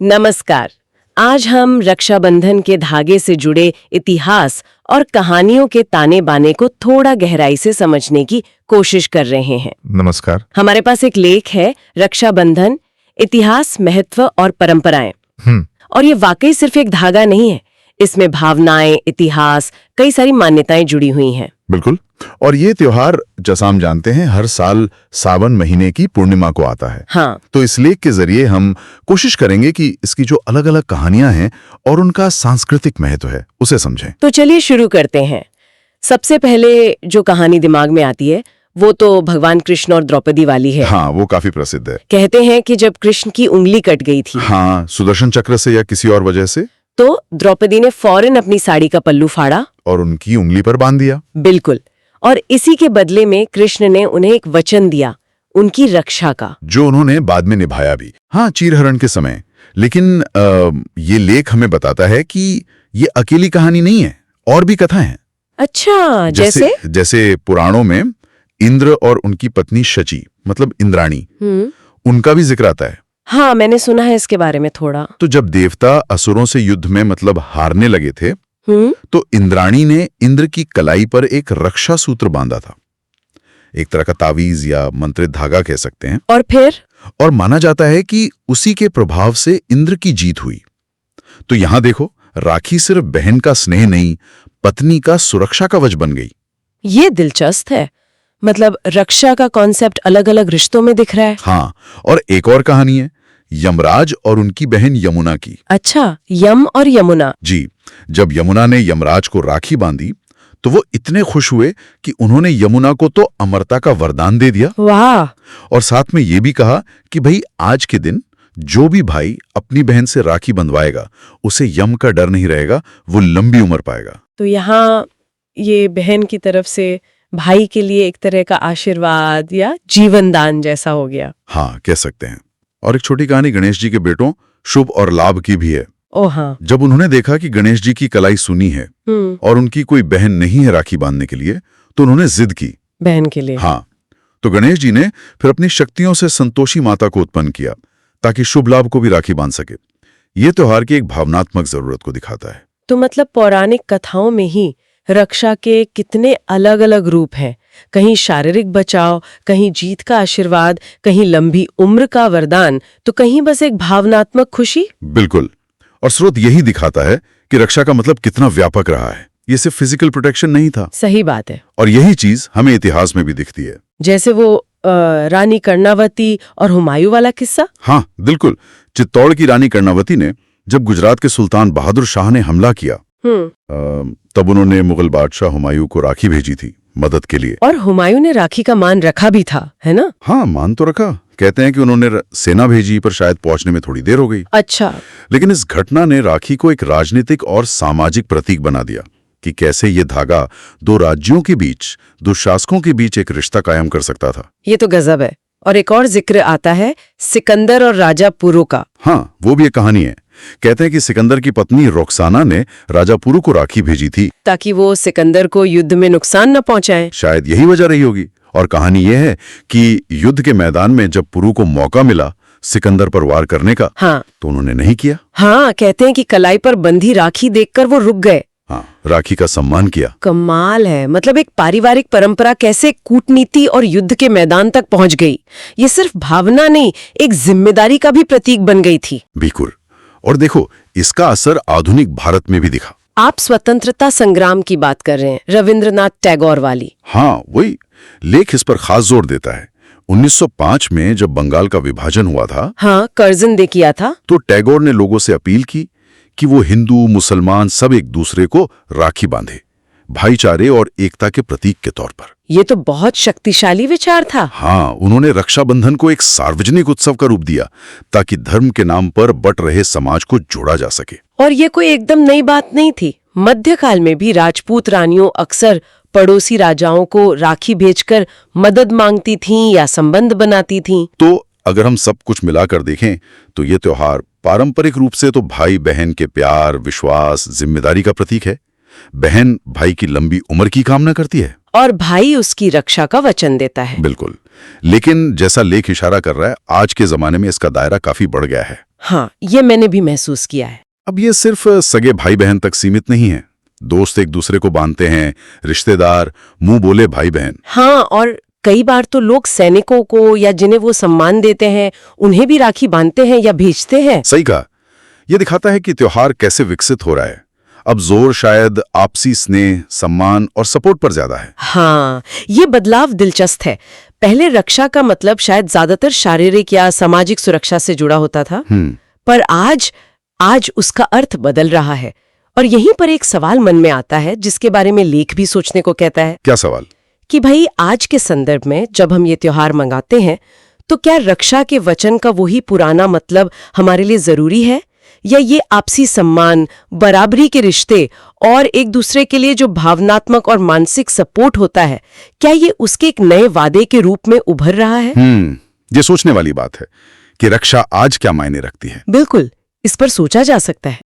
नमस्कार। आज हम रक्षाबंधन के धागे से जुड़े इतिहास और कहानियों के ताने बाने को थोड़ा गहराई से समझने की कोशिश कर रहे हैं। नमस्कार। हमारे पास एक लेख है, रक्षाबंधन, इतिहास, महत्व और परंपराएं। और ये वाकई सिर्फ एक धागा नहीं है, इसमें भावनाएं, इतिहास, कई सारी मान्यताएं जुड़ी हुई हैं। बिल्कुल। और ये त्योहार, जैसा हम जानते हैं, हर साल सावन महीने की पूर्णिमा को आता है। हाँ। तो इस लेख के जरिए हम कोशिश करेंगे कि इसकी जो अलग अलग कहानियां हैं और उनका सांस्कृतिक महत्व है उसे समझें। तो चलिए शुरू करते हैं। सबसे पहले जो कहानी दिमाग में आती है वो तो भगवान कृष्ण और द्रौपदी वाली है। हाँ, वो काफी प्रसिद्ध है। कहते हैं कि जब कृष्ण की उंगली कट गई थी, हाँ, सुदर्शन चक्र से या किसी और वजह से, तो द्रौपदी ने फौरन अपनी साड़ी का पल्लू फाड़ा और उनकी उंगली पर बांध दिया। बिल्कुल। और इसी के बदले में कृष्ण ने उन्हें एक वचन दिया, उनकी रक्षा का, जो उन्होंने बाद में निभाया भी। हाँ, चीरहरण के समय। लेकिन ये लेख हमें बताता है कि ये अकेली कहानी नहीं है, और भी कथा हैं। अच्छा, जैसे पुराणों में इंद्र और उनकी पत्नी शची, मतलब इंद्राणी, उनका भी जिक्र आता है। हाँ, मैंने सुना है इसके बारे में थोड़ा। तो जब देवता असुरों से युद्ध में मतलब हारने लगे थे, तो इंद्राणी ने इंद्र की कलाई पर एक रक्षा सूत्र बांधा था, एक तरह का तावीज या मंत्रित धागा कह सकते हैं। और माना जाता है कि उसी के प्रभाव से इंद्र की जीत हुई। तो यहां देखो, राखी सिर्फ बहन का स्नेह नहीं, पत्नी का सुरक्षा कवच बन गई। ये दिलचस्प है। मतलब रक्षा का कॉन्सेप्ट अलग अलग रिश्तों में दिख रहा है। हाँ, और एक और कहानी है यमराज और उनकी बहन यमुना की। अच्छा, यम और यमुना। जी, जब यमुना ने यमराज को राखी बांधी तो वो इतने खुश हुए कि उन्होंने यमुना को तो अमरता का वरदान दे दिया। वाह। और साथ में ये भी कहा कि भाई, आज के दिन जो भी भाई अपनी बहन से राखी बंधवाएगा उसे यम का डर नहीं रहेगा, वो लंबी उम्र पाएगा। तो यहाँ ये बहन की तरफ से भाई के लिए एक तरह का आशीर्वाद या जीवन दान जैसा हो गया। हाँ, कह सकते हैं। और एक छोटी कहानी गणेश जी के बेटों शुभ और लाभ की भी है। ओ हाँ। जब उन्होंने देखा कि गणेश जी की कलाई सुनी है और उनकी कोई बहन नहीं है राखी बांधने के लिए, तो उन्होंने जिद की बहन के लिए। हाँ, तो गणेश जी ने फिर अपनी शक्तियों से संतोषी माता को उत्पन्न किया ताकि शुभ लाभ को भी राखी बांध सके। ये त्योहार की एक भावनात्मक जरूरत को दिखाता है। तो मतलब पौराणिक कथाओं में ही रक्षा के कितने अलग अलग रूप हैं। कहीं शारीरिक बचाव, कहीं जीत का आशीर्वाद, कहीं लंबी उम्र का वरदान, तो कहीं बस एक भावनात्मक खुशी। बिल्कुल। और स्रोत यही दिखाता है कि रक्षा का मतलब कितना व्यापक रहा है। ये सिर्फ फिजिकल प्रोटेक्शन नहीं था। सही बात है। और यही चीज हमें इतिहास में भी दिखती है। जैसे वो रानी कर्णावती और हुमायूं वाला किस्सा। हाँ, बिल्कुल। चित्तौड़ की रानी कर्णावती ने जब गुजरात के सुल्तान बहादुर शाह ने हमला किया, तब उन्होंने मुगल बादशाह हुमायूं को राखी भेजी थी मदद के लिए। और हुमायूं ने राखी का मान रखा भी था, है ना? हाँ, मान तो रखा। कहते हैं कि उन्होंने सेना भेजी, पर शायद पहुंचने में थोड़ी देर हो गई। अच्छा। लेकिन इस घटना ने राखी को एक राजनीतिक और सामाजिक प्रतीक बना दिया कि कैसे ये धागा दो राज्यों के बीच, दो शासकों के बीच एक रिश्ता कायम कर सकता था। ये तो गजब है। और एक और जिक्र आता है सिकंदर और राजा पुरु का। हाँ, वो भी एक कहानी है। कहते हैं कि सिकंदर की पत्नी रोक्साना ने राजा पुरु को राखी भेजी थी ताकि वो सिकंदर को युद्ध में नुकसान न पहुंचाए। शायद यही वजह रही होगी। और कहानी यह है कि युद्ध के मैदान में जब पुरु को मौका मिला सिकंदर पर वार करने का, हाँ, तो उन्होंने नहीं किया। हाँ, कहते हैं कि कलाई पर बंधी राखी देखकर वो रुक गए। हाँ, राखी का सम्मान किया। कमाल है। मतलब एक पारिवारिक परंपरा कैसे कूटनीति और युद्ध के मैदान तक पहुंच गई। ये सिर्फ भावना नहीं, एक जिम्मेदारी का भी प्रतीक बन गई थी। बिल्कुल। और देखो, इसका असर आधुनिक भारत में भी दिखा। आप स्वतंत्रता संग्राम की बात कर रहे हैं, रविंद्रनाथ टैगोर वाली। हाँ, वही। लेख इस पर खास जोर देता है। 1905 में जब बंगाल का विभाजन हुआ था, हाँ, कर्जन दे किया था, तो टैगोर ने लोगों से अपील की कि वो हिंदू मुसलमान सब एक दूसरे को राखी बांधे, भाईचारे और एकता के प्रतीक के तौर पर। ये तो बहुत शक्तिशाली विचार था। हाँ, उन्होंने रक्षाबंधन को एक सार्वजनिक उत्सव का रूप दिया ताकि धर्म के नाम पर बट रहे समाज को जोड़ा जा सके। और ये कोई एकदम नई बात नहीं थी। मध्यकाल में भी राजपूत रानियों अक्सर पड़ोसी राजाओं को राखी भेजकर मदद मांगती थीं या संबंध बनाती थीं। तो अगर हम सब कुछ मिलाकर देखें तो ये त्योहार पारंपरिक रूप से तो भाई बहन के प्यार, विश्वास, जिम्मेदारी का प्रतीक है। बहन भाई की लंबी उम्र की कामना करती है और भाई उसकी रक्षा का वचन देता है। बिल्कुल। लेकिन जैसा लेख इशारा कर रहा है, आज के जमाने में इसका दायरा काफी बढ़ गया है। हाँ, ये मैंने भी महसूस किया है। अब ये सिर्फ सगे भाई बहन तक सीमित नहीं है। दोस्त एक दूसरे को बांधते हैं, रिश्तेदार, मुंह बोले भाई बहन। हाँ, और कई बार तो लोग सैनिकों को या जिन्हें वो सम्मान देते हैं उन्हें भी राखी बांधते हैं या भेजते हैं। सही कहा। यह दिखाता है कि त्योहार कैसे विकसित हो रहा है। अब जोर शायद आपसी स्नेह, सम्मान और सपोर्ट पर ज्यादा है। हाँ, ये बदलाव दिलचस्प है। पहले रक्षा का मतलब शायद ज्यादातर शारीरिक या सामाजिक सुरक्षा से जुड़ा होता था, पर आज उसका अर्थ बदल रहा है। और यहीं पर एक सवाल मन में आता है जिसके बारे में लेख भी सोचने को कहता है। क्या सवाल? कि भाई आज के संदर्भ में जब हम ये त्योहार मंगाते हैं तो क्या रक्षा के वचन का वही पुराना मतलब हमारे लिए जरूरी है, या ये आपसी सम्मान, बराबरी के रिश्ते और एक दूसरे के लिए जो भावनात्मक और मानसिक सपोर्ट होता है, क्या ये उसके एक नए वादे के रूप में उभर रहा है? ये सोचने वाली बात है कि रक्षा आज क्या मायने रखती है। बिल्कुल, इस पर सोचा जा सकता है।